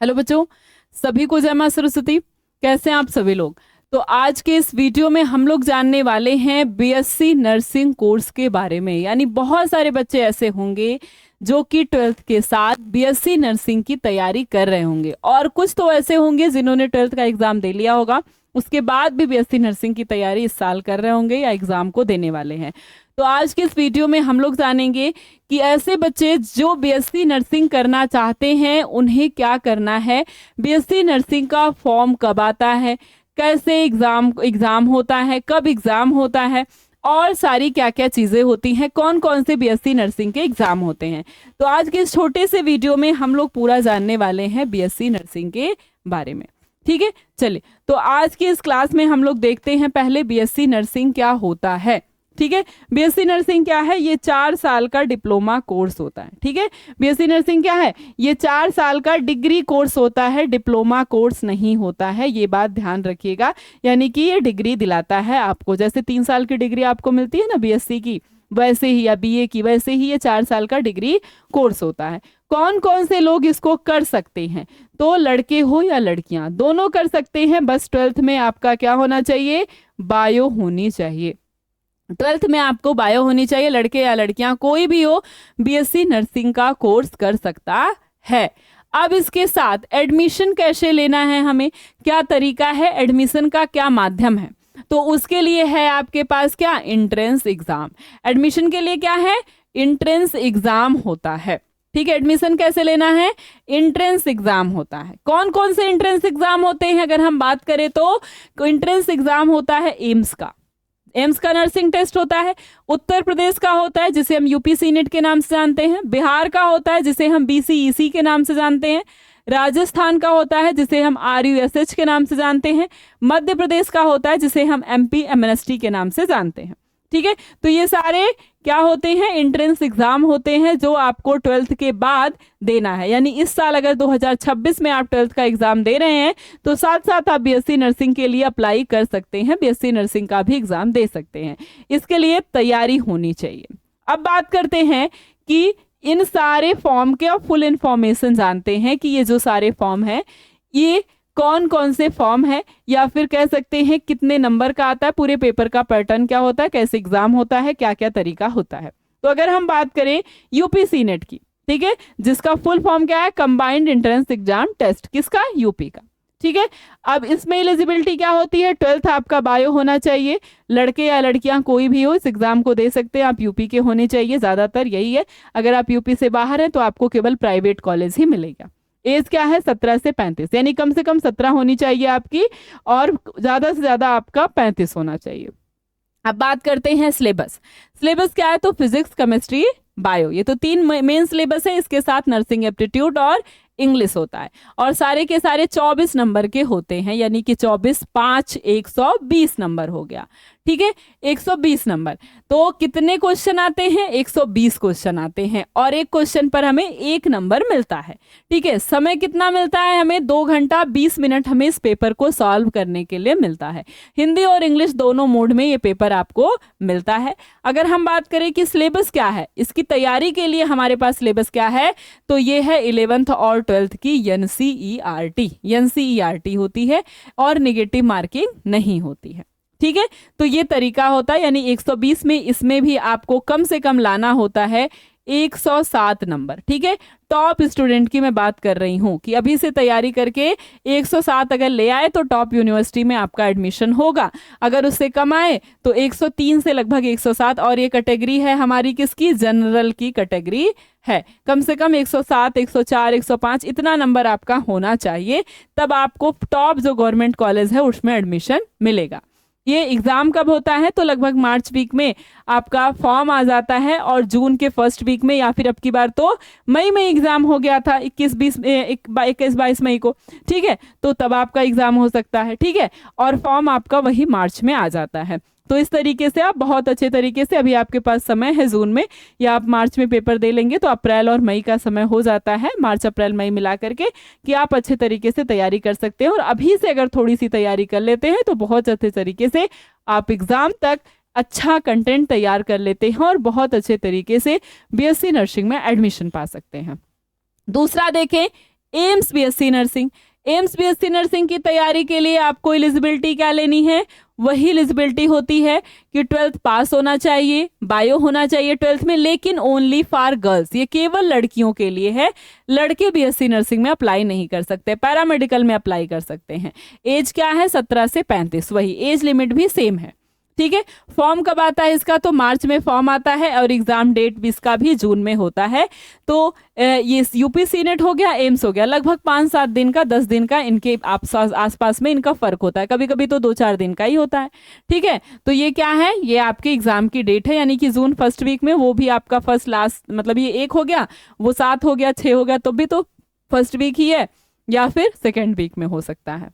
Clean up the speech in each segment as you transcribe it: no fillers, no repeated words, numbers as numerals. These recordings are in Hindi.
हेलो बच्चों, सभी को जय मां सरस्वती। कैसे हैं आप सभी लोग। तो आज के इस वीडियो में हम लोग जानने वाले हैं बीएससी नर्सिंग कोर्स के बारे में। यानी बहुत सारे बच्चे ऐसे होंगे जो कि 12th के साथ बीएससी नर्सिंग की तैयारी कर रहे होंगे, और कुछ तो ऐसे होंगे जिन्होंने 12th का एग्जाम दे लिया होगा, उसके बाद भी बीएससी नर्सिंग की तैयारी इस साल कर रहे होंगे या एग्जाम को देने वाले हैं। तो आज के इस वीडियो में हम लोग जानेंगे कि ऐसे बच्चे जो बीएससी नर्सिंग करना चाहते हैं उन्हें क्या करना है, बीएससी नर्सिंग का फॉर्म कब आता है, कैसे एग्जाम होता है, कब एग्जाम होता है, और सारी क्या क्या चीजें होती हैं, कौन कौन से बीएससी नर्सिंग के एग्जाम होते हैं। तो आज के इस छोटे से वीडियो में हम लोग पूरा जानने वाले हैं बीएससी नर्सिंग के बारे में। ठीक है, चलिए तो आज की इस क्लास में हम लोग देखते हैं पहले बीएससी नर्सिंग क्या होता है। ठीक है, बीएससी नर्सिंग क्या है, ये 4 साल का डिप्लोमा कोर्स होता है। ठीक है, बीएससी नर्सिंग क्या है, ये 4 साल का डिग्री कोर्स होता है, डिप्लोमा कोर्स नहीं होता है, ये बात ध्यान रखिएगा। यानी कि ये डिग्री दिलाता है आपको, जैसे 3 साल की डिग्री आपको मिलती है ना बीएससी की, वैसे ही, या बीए की, वैसे ही ये 4 साल का डिग्री कोर्स होता है। कौन कौन से लोग इसको कर सकते हैं, तो लड़के हो या लड़कियां दोनों कर सकते हैं। बस 12th में आपका क्या होना चाहिए, बायो होनी चाहिए। 12th में आपको बायो होनी चाहिए, लड़के या लड़कियां कोई भी हो बीएससी नर्सिंग का कोर्स कर सकता है। अब इसके साथ एडमिशन कैसे लेना है, हमें क्या तरीका है, एडमिशन का क्या माध्यम है, तो उसके लिए है आपके पास क्या, एंट्रेंस एग्जाम। एडमिशन के लिए क्या है, एंट्रेंस एग्जाम होता है। ठीक है, एडमिशन कैसे लेना है, एंट्रेंस एग्जाम होता है। कौन कौन से एंट्रेंस एग्जाम होते हैं, अगर हम बात करें तो एंट्रेंस एग्जाम होता है एम्स का नर्सिंग टेस्ट होता है, उत्तर प्रदेश का होता है जिसे हम यूपीसी नेट के नाम से जानते हैं, बिहार का होता है जिसे हम बीसीईसी के नाम से जानते हैं, राजस्थान का होता है जिसे हम आरयूएसएच के नाम से जानते हैं, मध्य प्रदेश का होता है जिसे हम एमपी एमएनएसटी के नाम से जानते हैं। ठीक है, तो ये सारे क्या होते हैं, एंट्रेंस एग्जाम होते हैं जो आपको 12th के बाद देना है। यानी इस साल अगर 2026 में आप 12th का एग्जाम दे रहे हैं तो साथ साथ आप बीएससी नर्सिंग के लिए अप्लाई कर सकते हैं, बीएससी नर्सिंग का भी एग्जाम दे सकते हैं। इसके लिए तैयारी होनी चाहिए। अब बात करते हैं कि इन सारे फॉर्म के फुल इंफॉर्मेशन जानते हैं कि ये जो सारे फॉर्म है ये कौन कौन से फॉर्म है, या फिर कह सकते हैं कितने नंबर का आता है, पूरे पेपर का पैटर्न क्या होता है, कैसे एग्जाम होता है, क्या क्या तरीका होता है। तो अगर हम बात करें यूपीसी नेट की, ठीक है, जिसका फुल फॉर्म क्या है, कंबाइंड एंट्रेंस एग्जाम टेस्ट, किसका, यूपी का। ठीक है, अब इसमें एलिजिबिलिटी क्या होती है, 12th आपका बायो होना चाहिए, लड़के या लड़कियां कोई भी हो इस एग्जाम को दे सकते हैं, आप यूपी के होने चाहिए, ज्यादातर यही है। अगर आप यूपी से बाहर हैं तो आपको केवल प्राइवेट कॉलेज ही मिलेगा। एज क्या है, 17 से 35, यानी कम से कम 17 होनी चाहिए आपकी, और ज्यादा से ज्यादा आपका 35 होना चाहिए। अब बात करते हैं सिलेबस। सिलेबस क्या है, तो फिजिक्स, केमिस्ट्री, बायो, ये तो 3 मेन सिलेबस है। इसके साथ नर्सिंग एप्टीट्यूड और इंग्लिश होता है, और सारे के सारे 24 नंबर के होते हैं, यानी कि 24 5 120 नंबर हो गया। ठीक है, 120 नंबर, तो कितने क्वेश्चन आते हैं, 120 क्वेश्चन आते हैं, और एक क्वेश्चन पर हमें 1 नंबर मिलता है। ठीक है, समय कितना मिलता है हमें, 2 घंटा 20 मिनट हमें इस पेपर को सॉल्व करने के लिए मिलता है। हिंदी और इंग्लिश दोनों मोड में ये पेपर आपको मिलता है। अगर हम बात करें कि सिलेबस क्या है, इसकी तैयारी के लिए हमारे पास सिलेबस क्या है, तो ये है 11th और 12th की एनसीईआरटी होती है, और नेगेटिव मार्किंग नहीं होती है। ठीक है, तो ये तरीका होता है, यानी 120 में इसमें भी आपको कम से कम लाना होता है 107 नंबर। ठीक है, टॉप स्टूडेंट की मैं बात कर रही हूँ कि अभी से तैयारी करके 107 अगर ले आए तो टॉप यूनिवर्सिटी में आपका एडमिशन होगा। अगर उससे कम आए तो 103 से लगभग 107, और ये कैटेगरी है हमारी किसकी, जनरल की कैटेगरी है। कम से कम 107 104 105 इतना नंबर आपका होना चाहिए, तब आपको टॉप जो गवर्नमेंट कॉलेज है उसमें एडमिशन मिलेगा। ये एग्जाम कब होता है, तो लगभग मार्च वीक में आपका फॉर्म आ जाता है, और जून के फर्स्ट वीक में, या फिर अब की बार तो मई में एग्जाम हो गया था, 21-22 मई को। ठीक है, तो तब आपका एग्जाम हो सकता है। ठीक है, और फॉर्म आपका वही मार्च में आ जाता है। तो इस तरीके से आप बहुत अच्छे तरीके से, अभी आपके पास समय है जून में, या आप मार्च में पेपर दे लेंगे तो अप्रैल और मई का समय हो जाता है, मार्च अप्रैल मई मिला करके, कि आप अच्छे तरीके से तैयारी कर सकते हैं। और अभी से अगर थोड़ी सी तैयारी कर लेते हैं तो बहुत अच्छे तरीके से आप एग्जाम तक अच्छा कंटेंट तैयार कर लेते हैं, और बहुत अच्छे तरीके से बीएससी नर्सिंग में एडमिशन पा सकते हैं। दूसरा देखें, AIIMS BSc nursing, AIIMS BSc nursing की तैयारी के लिए आपको एलिजिबिलिटी क्या लेनी है, वही एलिजिबिलिटी होती है कि 12th पास होना चाहिए, बायो होना चाहिए 12th में, लेकिन ओनली फॉर गर्ल्स, ये केवल लड़कियों के लिए है। लड़के बीएससी नर्सिंग में अप्लाई नहीं कर सकते, पैरामेडिकल में अप्लाई कर सकते हैं। एज क्या है, 17 से 35, वही एज लिमिट भी सेम है, ठीक है। फॉर्म कब आता है इसका, तो मार्च में फॉर्म आता है और एग्जाम डेट भी इसका भी जून में होता है। तो ये यूपी सीनेट हो गया, एम्स हो गया, लगभग 5-7 दिन का, 10 दिन का इनके आसपास में इनका फर्क होता है, कभी कभी तो 2-4 दिन का ही होता है, ठीक है। तो ये क्या है, ये आपके एग्जाम की डेट है, यानी कि जून फर्स्ट वीक में, वो भी आपका फर्स्ट लास्ट, मतलब ये 1 हो गया, वो 7 हो गया, 6 हो गया, तो भी तो फर्स्ट वीक ही है, या फिर सेकेंड वीक में हो सकता है।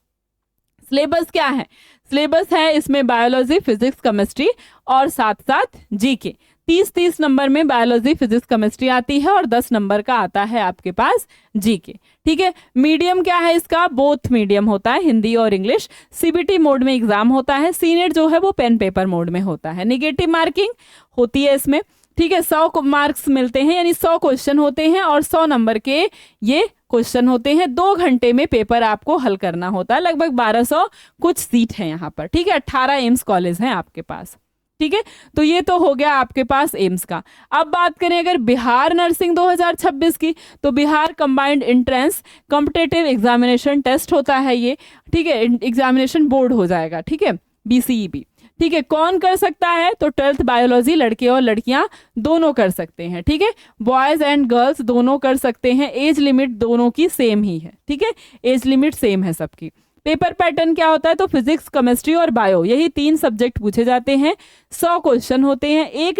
सिलेबस क्या है, सिलेबस है इसमें बायोलॉजी, फिजिक्स, केमिस्ट्री और साथ साथ जीके। 30-30 नंबर में बायोलॉजी, फिजिक्स, केमिस्ट्री आती है और 10 नंबर का आता है आपके पास जीके, ठीक है। मीडियम क्या है इसका, बोथ मीडियम होता है, हिंदी और इंग्लिश। सीबीटी मोड में एग्जाम होता है, सीनेट जो है वो पेन पेपर मोड में होता है। नेगेटिव मार्किंग होती है इसमें, ठीक है। 100 मार्क्स मिलते हैं, यानी 100 क्वेश्चन होते हैं और 100 नंबर के ये क्वेश्चन होते हैं। 2 घंटे में पेपर आपको हल करना होता है, लगभग 1200 कुछ सीट है यहाँ पर, ठीक है। 18 एम्स कॉलेज हैं आपके पास, ठीक है। तो ये तो हो गया आपके पास एम्स का। अब बात करें अगर बिहार नर्सिंग 2026 की, तो Bihar combined entrance competitive examination test होता है ये, ठीक है। एग्जामिनेशन बोर्ड हो जाएगा, ठीक है, BCEB, ठीक है। कौन कर सकता है, तो 12th बायोलॉजी लड़के और लड़कियां दोनों कर सकते हैं, ठीक है। बॉयज एंड गर्ल्स दोनों कर सकते हैं, एज लिमिट दोनों की सेम ही है, ठीक है, एज लिमिट सेम है सबकी। पेपर पैटर्न क्या होता है, तो फिजिक्स, केमिस्ट्री और बायो, यही 3 सब्जेक्ट पूछे जाते हैं। 100 क्वेश्चन होते हैं, एक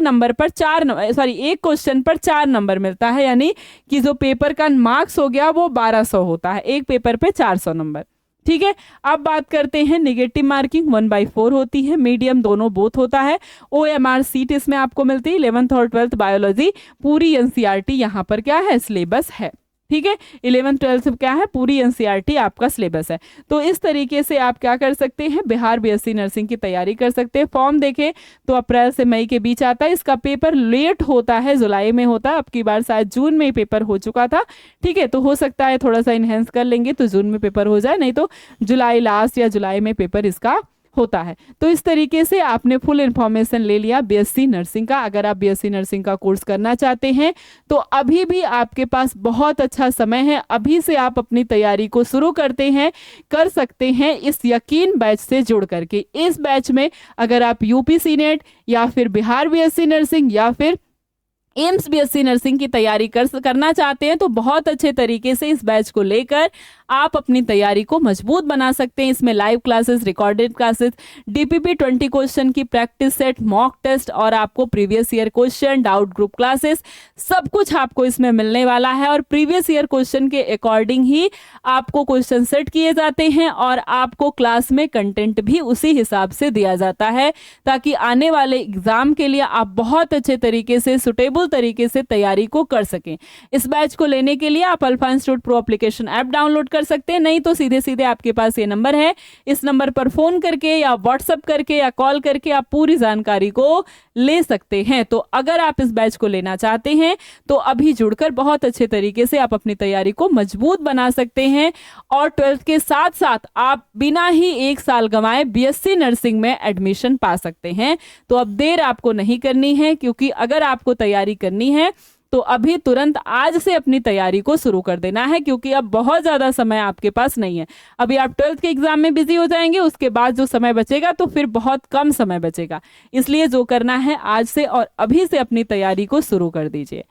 क्वेश्चन पर 4 नंबर मिलता है, यानी कि जो पेपर का मार्क्स हो गया वो 1200 होता है, एक पेपर पे 400 नंबर, ठीक है। अब बात करते हैं नेगेटिव मार्किंग, 1/4 होती है, मीडियम दोनों बोथ होता है। OMR सीट इसमें आपको मिलती है। 11th और 12th बायोलॉजी पूरी NCERT यहाँ पर क्या है, सिलेबस है, ठीक है। 11th 12th क्या है, पूरी NCERT आपका सिलेबस है। तो इस तरीके से आप क्या कर सकते हैं, बिहार BSc नर्सिंग की तैयारी कर सकते हैं। फॉर्म देखें तो अप्रैल से मई के बीच आता है, इसका पेपर लेट होता है, जुलाई में होता है, अब की बार शायद जून में पेपर हो चुका था, ठीक है। तो हो सकता है थोड़ा सा इनहेंस कर लेंगे तो जून में पेपर हो जाए, नहीं तो जुलाई लास्ट या जुलाई में पेपर इसका होता है। तो इस तरीके से आपने फुल इन्फॉर्मेशन ले लिया BSc नर्सिंग का। अगर आप BSc नर्सिंग का कोर्स करना चाहते हैं तो अभी भी आपके पास बहुत अच्छा समय है, अभी से आप अपनी तैयारी को शुरू कर सकते हैं इस यकीन बैच से जुड़ करके। इस बैच में अगर आप यूपी सीनेट या फिर बिहार BSc नर्सिंग या फिर एम्स BSc नर्सिंग की तैयारी करना चाहते हैं तो बहुत अच्छे तरीके से इस बैच को लेकर आप अपनी तैयारी को मजबूत बना सकते हैं। इसमें live classes, recorded classes, DPP 20 question की प्रैक्टिस सेट, मॉक टेस्ट और आपको previous year question, doubt group classes, सब कुछ आपको इसमें मिलने वाला है। और प्रीवियस ईयर क्वेश्चन के अकॉर्डिंग ही आपको क्वेश्चन सेट किए जाते हैं और आपको क्लास में कंटेंट भी उसी हिसाब से दिया जाता है, ताकि आने वाले एग्जाम के लिए आप बहुत अच्छे तरीके से, सुटेबल तरीके से तैयारी को कर सकें। इस बैच को लेने के लिए आप alpha institute pro application app download कर सकते हैं, नहीं तो सीधे सीधे आपके पास ये नंबर है, इस नंबर पर फोन करके या व्हाट्सएप करके या कॉल करके आप पूरी जानकारी को ले सकते हैं। तो अगर आप इस बैच को लेना चाहते हैं तो अभी जुड़कर बहुत अच्छे तरीके से आप अपनी तैयारी को मजबूत बना सकते हैं और 12th के साथ साथ आप बिना ही 1 साल गंवाए BSc नर्सिंग में एडमिशन पा सकते हैं। तो अब देर आपको नहीं करनी है, क्योंकि अगर आपको तैयारी करनी है तो अभी तुरंत आज से अपनी तैयारी को शुरू कर देना है, क्योंकि अब बहुत ज़्यादा समय आपके पास नहीं है। अभी आप 12th के एग्जाम में बिजी हो जाएंगे, उसके बाद जो समय बचेगा तो फिर बहुत कम समय बचेगा। इसलिए जो करना है आज से और अभी से अपनी तैयारी को शुरू कर दीजिए।